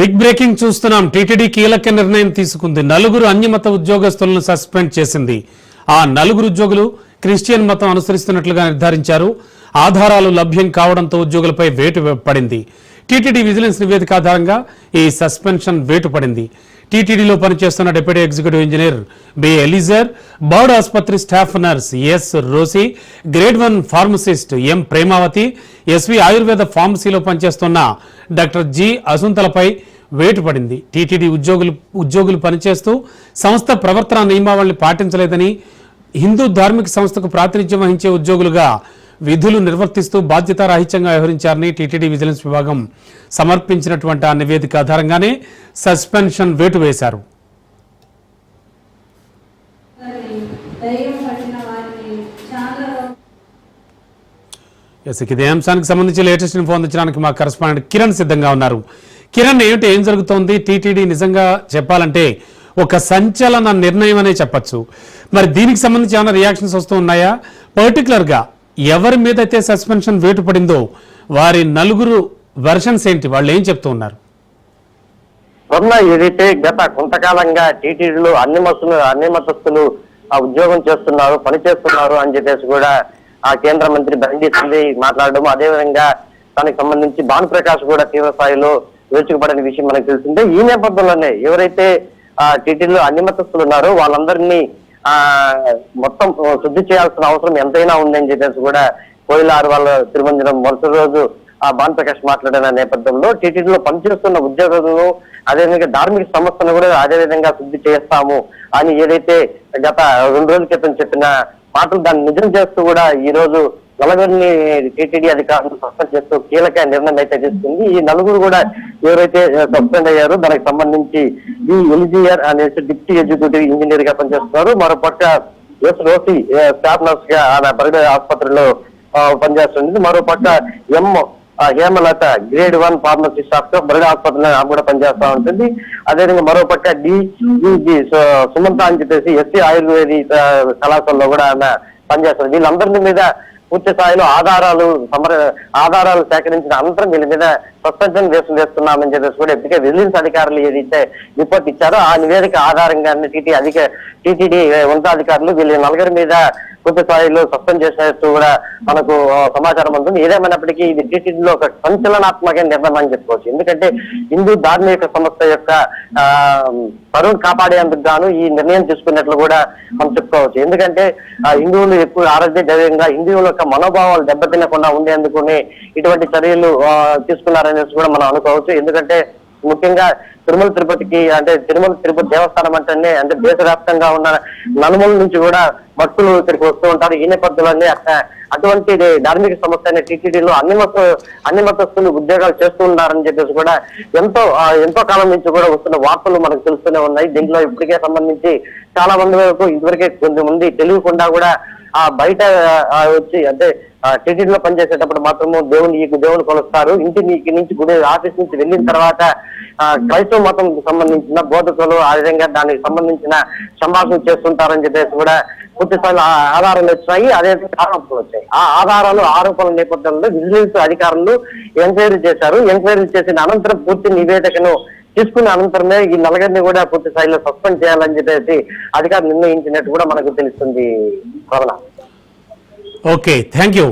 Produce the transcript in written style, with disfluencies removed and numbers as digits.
Big breaking చూస్తున్నాం. TTD కీలక నిర్ణయం తీసుకుంది. నలుగురు అన్యమత ఉద్యోగస్తులను సస్పెండ్ చేసింది. ఆ నలుగురు ఉద్యోగులు క్రిస్టియన్ మతం అనుసరిస్తున్నట్లుగా నిర్ధారించారు. ఆధారాలు లభ్యం కావడంతో ఉద్యోగులపై వేటు పడింది. టీటీడీ విజిలెన్స్ నివేదిక ఆధారంగా ఈ సస్పెన్షన్ వేటు పడింది. టీటీడీలో పనిచేస్తున్న deputy executive engineer B Eliezer, BIRD ఆసుపత్రి staff nurse S Rosy, grade 1 pharmacist M Premavathi, SV Ayurveda ఫార్మసీలో పనిచేస్తున్న డాక్టర్ జి అసుంతలపై వేటు పడింది. టీటీడీ ఉద్యోగులు పనిచేస్తూ సంస్థ ప్రవర్తన నియమావళిని పాటించలేదని, హిందూ ధార్మిక సంస్థకు ప్రాతినిధ్యం వహించే ఉద్యోగులుగా విధులు నిర్వర్తిస్తూ బాధ్యతారాహిత్యంగా వ్యవహరించారని టీటీడీ విజిలెన్స్ విభాగం సమర్పించినటువంటి ఆ నివేదిక ఆధారంగానే సస్పెన్షన్ వేటు వేశారు. ఇదే అంశానికి సంబంధించి లేటెస్ట్ ఇన్ఫో అందించడానికి మా కరెస్పాండెంట్ కిరణ్ సిద్ధంగా ఉన్నారు. కిరణ్, ఏం జరుగుతోంది? టీటీడీ నిజంగా చెప్పాలంటే ఒక సంచలన నిర్ణయం అనే చెప్పచ్చు. మరి దీనికి సంబంధించి ఏమైనా రియాక్షన్స్ వస్తూ ఉన్నాయా? పర్టికులర్గా ఎవరి మీద అయితే సస్పెన్షన్ వేటు పడిందో వారి నలుగురు వెర్షన్స్ ఏంటి? వాళ్ళు ఏం చెప్తూ ఉన్నారు? ఏదైతే గత కొంతకాలంగా టీటీడీలో అన్ని మతస్థులు ఉద్యోగం చేస్తున్నారు, పనిచేస్తున్నారు అని చెప్పేసి కూడా ఆ కేంద్ర మంత్రి బండి సంజయ్ మాట్లాడడం, అదేవిధంగా దానికి సంబంధించి భానుప్రకాష్ కూడా తీవ్ర స్థాయిలో విరుచుకుపడిన విషయం మనకు తెలిసిందే. ఈ నేపథ్యంలోనే ఎవరైతే టీటీడీలో అన్ని మతస్థులు ఉన్నారో వాళ్ళందరినీ మొత్తం శుద్ధి చేయాల్సిన అవసరం ఎంతైనా ఉందని చెప్పేసి కూడా కోయిలారు వాళ్ళ తిరుమంజనం మొదటి రోజు భానుప్రకాష్ మాట్లాడిన నేపథ్యంలో టీటీడీలో పనిచేస్తున్న ఉద్యోగులను, అదేవిధంగా ధార్మిక సంస్థను కూడా అదేవిధంగా శుద్ధి చేస్తాము అని ఏదైతే గత 2 రోజుల క్రితం చెప్పిన మాటలు దాన్ని నిజం చేస్తూ కూడా ఈ రోజు నలుగురిని టీటీడీ అధికారులు సస్పెండ్ చేస్తూ కీలక నిర్ణయం అయితే తీసుకుంది. ఈ నలుగురు కూడా ఎవరైతే సస్పెండ్ అయ్యారో దానికి సంబంధించి ఈ ఎలిజియర్ అనేసి డిప్యూటీ ఎగ్జిక్యూటివ్ ఇంజనీర్ గా పనిచేస్తున్నారు. మరోపక్క ఎస్ రోసి స్టాఫ్ నర్స్ గా ఆమె బర్డ్ ఆసుపత్రిలో పనిచేస్తుంది. మరోపక్క ఎం హేమలత గ్రేడ్ 1 ఫార్మసీ స్టాఫ్ గా బర్డ్ ఆసుపత్రిలో ఆమె కూడా పనిచేస్తా ఉంటుంది. అదేవిధంగా మరోపక్క డిఈజి సుమంత అని చెప్పేసి ఎస్సీ ఆయుర్వేద కళాశాలలో కూడా ఆమె పనిచేస్తుంది. వీళ్ళందరి మీద పూర్తి స్థాయిలో ఆధారాలు సేకరించిన అనంతరం వీళ్ళ మీద సస్పెన్షన్ వేస్తున్నామని చెప్పేసి కూడా ఇప్పటికే విజిలెన్స్ అధికారులు ఏదైతే రిపోర్ట్ ఇచ్చారో ఆ నివేదిక ఆధారంగానే టీటీడీ ఉన్నతాధికారులు వీళ్ళ నలుగురి మీద పూర్తి స్థాయిలో సస్పెండ్ చేసినట్టు కూడా మనకు సమాచారం ఉంటుంది. ఏదేమైనప్పటికీ ఇది టీటీడీలో ఒక సంచలనాత్మక నిర్ణయం అని చెప్పుకోవచ్చు. ఎందుకంటే హిందూ ధార్మిక సంస్థ యొక్క పరువును కాపాడేందుకు గాను ఈ నిర్ణయం తీసుకున్నట్లు కూడా మనం చెప్పుకోవచ్చు. ఎందుకంటే హిందువులు ఎక్కువ ఆరాధ్య దైవంగా హిందువుల యొక్క మనోభావాలు దెబ్బతినకుండా ఉండేందుకునే ఇటువంటి చర్యలు తీసుకున్నారనేసి కూడా మనం అనుకోవచ్చు. ఎందుకంటే ముఖ్యంగా తిరుమల తిరుపతి దేవస్థానం అంటేనే అంటే దేశవ్యాప్తంగా ఉన్న నలుమూల నుంచి కూడా భక్తులు ఇక్కడికి వస్తూ ఉంటారు. ఈ నేపథ్యంలోనే అటువంటి ధార్మిక సంస్థ అనే టీటీడీలో అన్ని మతస్థులు ఉద్యోగాలు చేస్తూ ఉన్నారని చెప్పేసి కూడా ఎంతో కాలం నుంచి కూడా వస్తున్న వార్తలు మనకు తెలుస్తూనే ఉన్నాయి. దీంట్లో ఇప్పటికే సంబంధించి చాలా మంది వరకు ఇదివరకే కొంతమంది తెలియకుండా కూడా బయట వచ్చి అంటే టీటీడీలో పనిచేసేటప్పుడు మాత్రము దేవుని కొలుస్తారు. ఇంటి నుంచి గుడి ఆఫీస్ నుంచి వెళ్ళిన తర్వాత క్రైస్తవ మతం సంబంధించిన బోధకులు ఆ విధంగా దానికి సంబంధించిన సంభాషణ చేస్తుంటారని చెప్పేసి కూడా పూర్తి స్థాయిలో ఆధారాలు వచ్చాయి. అదే ఆరోపణలు వచ్చాయి. ఆ ఆరోపణల నేపథ్యంలో విజిలెన్స్ అధికారులు ఎంక్వైరీ చేశారు. ఎంక్వైరీ చేసిన అనంతరం పూర్తి నివేదికను తీసుకున్న అనంతరమే ఈ నలుగురిని కూడా పూర్తి స్థాయిలో సస్పెండ్ చేయాలని చెప్పేసి అధికారులు నిర్ణయించినట్టు కూడా మనకు తెలుస్తుంది. Okay, thank you.